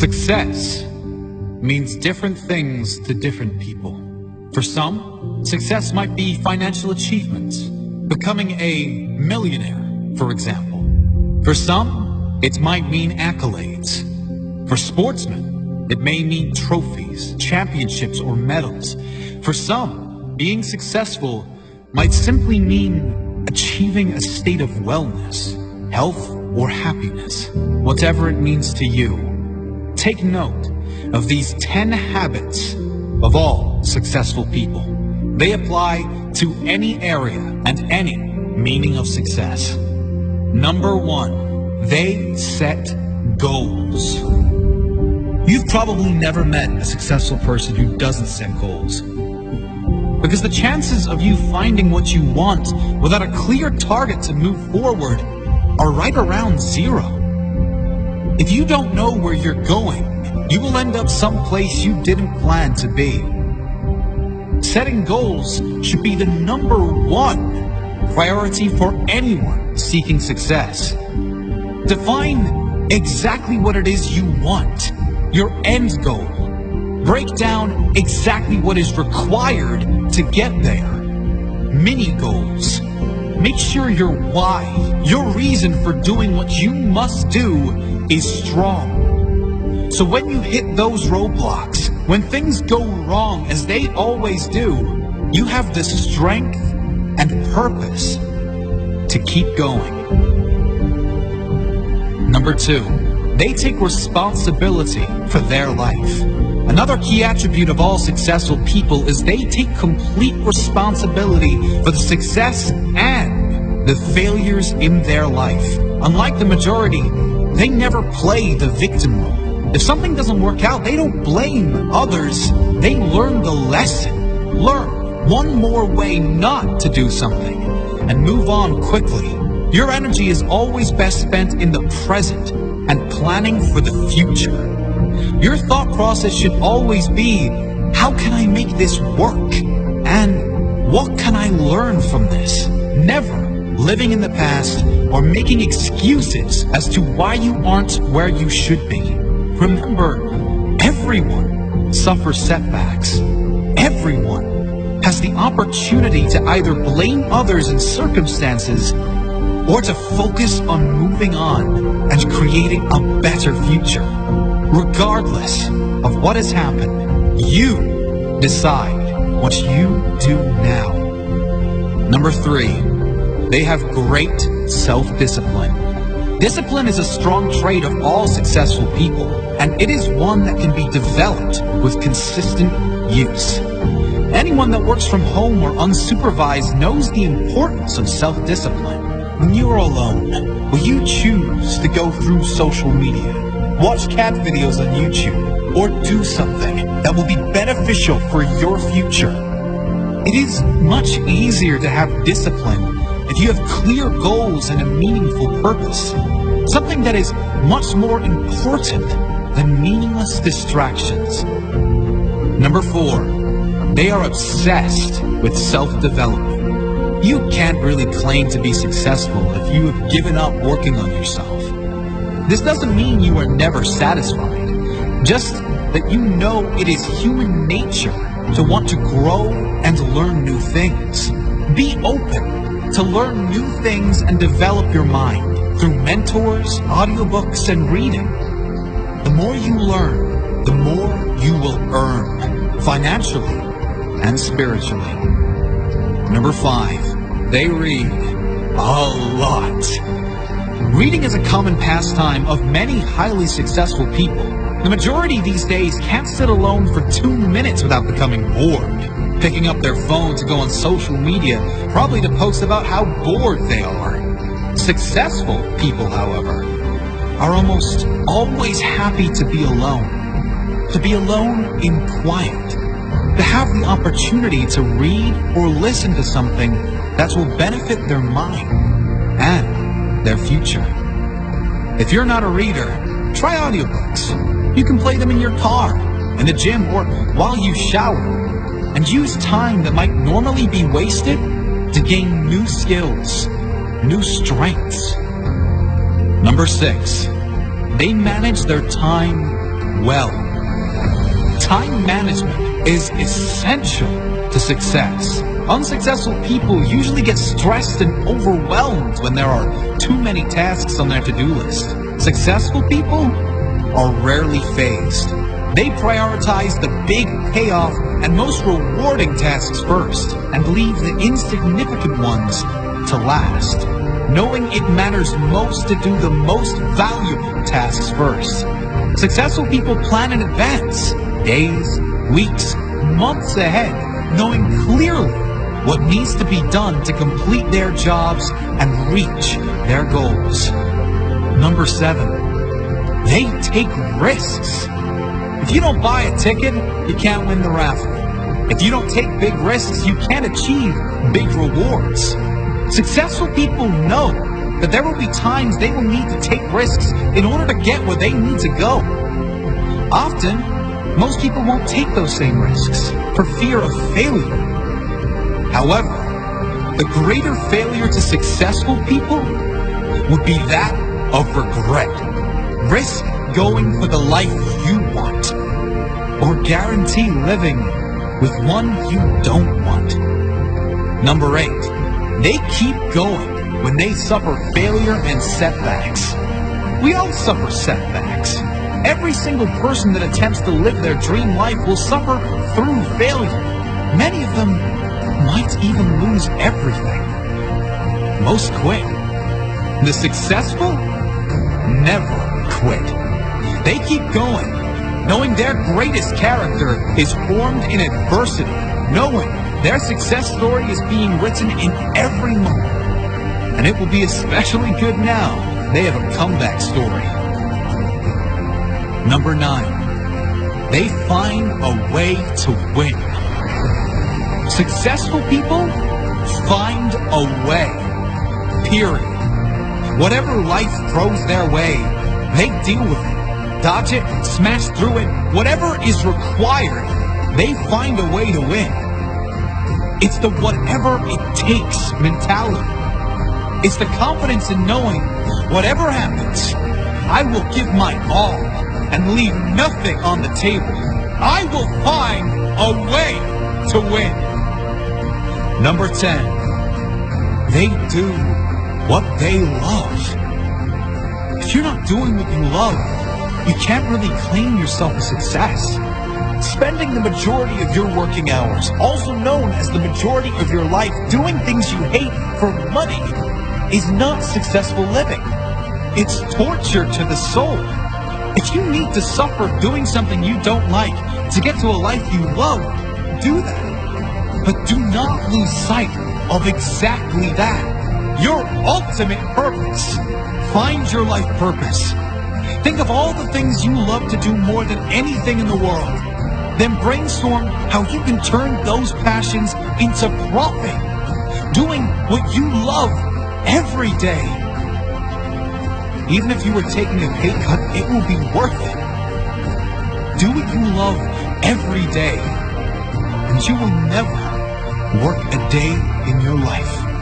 Success means different things to different people. For some, success might be financial achievements, becoming a millionaire, for example. For some, it might mean accolades. For sportsmen, it may mean trophies, championships, or medals. For some, being successful might simply mean achieving a state of wellness, health, or happiness. Whatever it means to you, take note of these 10 habits of all successful people. They apply to any area and any meaning of success. Number 1, they set goals. You've probably never met a successful person who doesn't set goals, because the chances of you finding what you want without a clear target to move forward are right around 0. If you don't know where you're going, you will end up someplace you didn't plan to be. Setting goals should be the number 1 priority for anyone seeking success. Define exactly what it is you want, your end goal. Break down exactly what is required to get there. Mini goals. Make sure your why, your reason for doing what you must do, is strong. So when you hit those roadblocks, when things go wrong as they always do, you have the strength and purpose to keep going. Number 2, they take responsibility for their life. Another key attribute of all successful people is they take complete responsibility for the success and the failures in their life. Unlike the majority, they never play the victim role. If something doesn't work out, they don't blame others. They learn the lesson. Learn one more way not to do something and move on quickly. Your energy is always best spent in the present and planning for the future. Your thought process should always be, how can I make this work? And what can I learn from this? Never living in the past or making excuses as to why you aren't where you should be. Remember, everyone suffers setbacks. Everyone has the opportunity to either blame others and circumstances or to focus on moving on and creating a better future. Regardless of what has happened, you decide what you do now. Number 3, they have great self-discipline. Discipline is a strong trait of all successful people, and it is one that can be developed with consistent use. Anyone that works from home or unsupervised knows the importance of self-discipline. When you're alone, will you choose to go through social media, watch cat videos on YouTube, or do something that will be beneficial for your future? It is much easier to have discipline if you have clear goals and a meaningful purpose, something that is much more important than meaningless distractions. Number 4, they are obsessed with self-development. You can't really claim to be successful if you have given up working on yourself. This doesn't mean you are never satisfied, just that you know it is human nature to want to grow and learn new things. Be open to learn new things and develop your mind through mentors, audiobooks, and reading. The more you learn, the more you will earn, financially and spiritually. Number 5, they read a lot. Reading is a common pastime of many highly successful people. The majority these days can't sit alone for 2 minutes without becoming bored, picking up their phone to go on social media, probably to post about how bored they are. Successful people, however, are almost always happy to be alone in quiet, to have the opportunity to read or listen to something that will benefit their mind and their future. If you're not a reader, try audiobooks. You can play them in your car, in the gym, or while you shower, and use time that might normally be wasted to gain new skills, new strengths. Number 6, they manage their time well. Time management is essential to success. Unsuccessful people usually get stressed and overwhelmed when there are too many tasks on their to-do list. Successful people are rarely phased. They prioritize the big payoff and most rewarding tasks first, and leave the insignificant ones to last, knowing it matters most to do the most valuable tasks first. Successful people plan in advance, days, weeks, months ahead, knowing clearly what needs to be done to complete their jobs and reach their goals. Number 7, they take risks. If you don't buy a ticket, you can't win the raffle. If you don't take big risks, you can't achieve big rewards. Successful people know that there will be times they will need to take risks in order to get where they need to go. Often, most people won't take those same risks for fear of failure. However, the greater failure to successful people would be that of regret. Risk going for the life you want, or guarantee living with one you don't want. Number 8, they keep going when they suffer failure and setbacks. We all suffer setbacks. Every single person that attempts to live their dream life will suffer through failure. Many of them might even lose everything. Most quit. The successful never quit. They keep going, knowing their greatest character is formed in adversity, knowing their success story is being written in every moment. And it will be especially good now they have a comeback story. Number 9, they find a way to win. Successful people find a way, period. Whatever life throws their way, they deal with it, dodge it, smash through it. Whatever is required, they find a way to win. It's the whatever it takes mentality. It's the confidence in knowing whatever happens, I will give my all and leave nothing on the table. I will find a way to win. Number 10, they do what they love. If you're not doing what you love, you can't really claim yourself a success. Spending the majority of your working hours, also known as the majority of your life, doing things you hate for money is not successful living. It's torture to the soul. If you need to suffer doing something you don't like to get to a life you love, do that. But do not lose sight of exactly that. Your ultimate purpose. Find your life purpose. Think of all the things you love to do more than anything in the world. Then brainstorm how you can turn those passions into profit. Doing what you love every day. Even if you were taking a pay cut, it will be worth it. Do what you love every day, and you will never work a day in your life.